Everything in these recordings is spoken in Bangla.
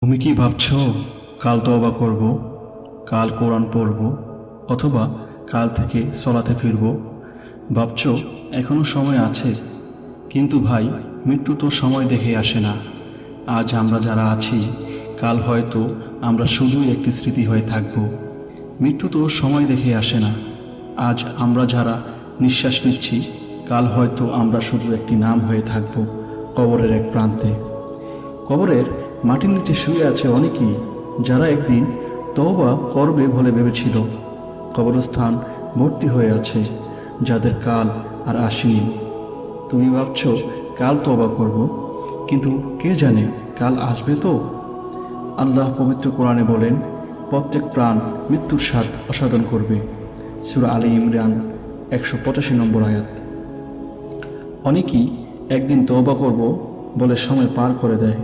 তুমি কি ভাবছো কাল তওবা করব, কাল কোরআন পড়ব, অথবা কাল থেকে সলাতে ফিরব? ভাবছো এখনো সময় আছে, কিন্তু ভাই, মৃত্যু তো সময় দেখে আসে না। আজ আমরা যারা আছি, কাল হয়তো আমরা শুধুই একটি স্মৃতি হয়ে থাকব। মৃত্যু তো সময় দেখে আসে না। আজ আমরা যারা নিঃশ্বাস নিচ্ছি, কাল হয়তো আমরা শুধু একটি নাম হয়ে থাকব কবরের এক প্রান্তে। কবরের মাটির নিচে শুয়ে আছে অনেকেই, যারা একদিন তওবা করবে বলে ভেবেছিল। কবরস্থান ভর্তি হয়ে আছে যাদের কাল আর আসেনি। তুমি ভাবছো কাল তওবা করব, কিন্তু কে জানে কাল আসবে তো? আল্লাহ পবিত্র কোরআনে বলেন, প্রত্যেক প্রাণ মৃত্যুর স্বাদ আস্বাদন করবে। সূরা আলী ইমরান 185 নম্বর আয়াত। অনেকেই একদিন তওবা করব বলে সময় পার করে দেয়,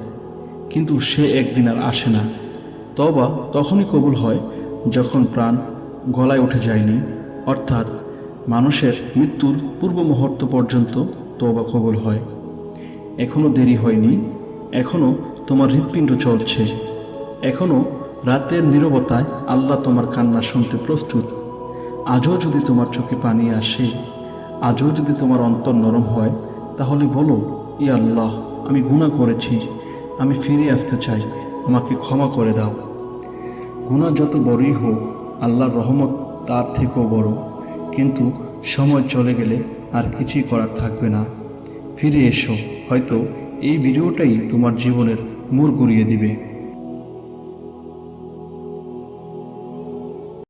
কিন্তু সে একদিন আর আসে না। তওবা তখনই কবুল হয় যখন প্রাণ গলায় উঠে যায়নি, অর্থাৎ মানুষের মৃত্যুর পূর্ব মুহূর্ত পর্যন্ত তওবা কবুল হয়। এখনও দেরি হয়নি, এখনও তোমার হৃৎপিণ্ড চলছে, এখনও রাতের নীরবতায় আল্লাহ তোমার কান্না শুনতে প্রস্তুত। আজও যদি তোমার চোখে পানি আসে, আজও যদি তোমার অন্তর নরম হয়, তাহলে বলো, ইয়া আল্লাহ, আমি গুনাহ করেছি, আমি ফিরে আসতে চাই, আমাকে ক্ষমা করে দাও। গুনাহ যত বড়ই হোক, আল্লাহর রহমত তার থেকেও বড়। কিন্তু সময় চলে গেলে আর কিছুই করার থাকবে না। ফিরে এসো, হয়তো এই ভিডিওটাই তোমার জীবনের মোড় ঘুরিয়ে দিবে।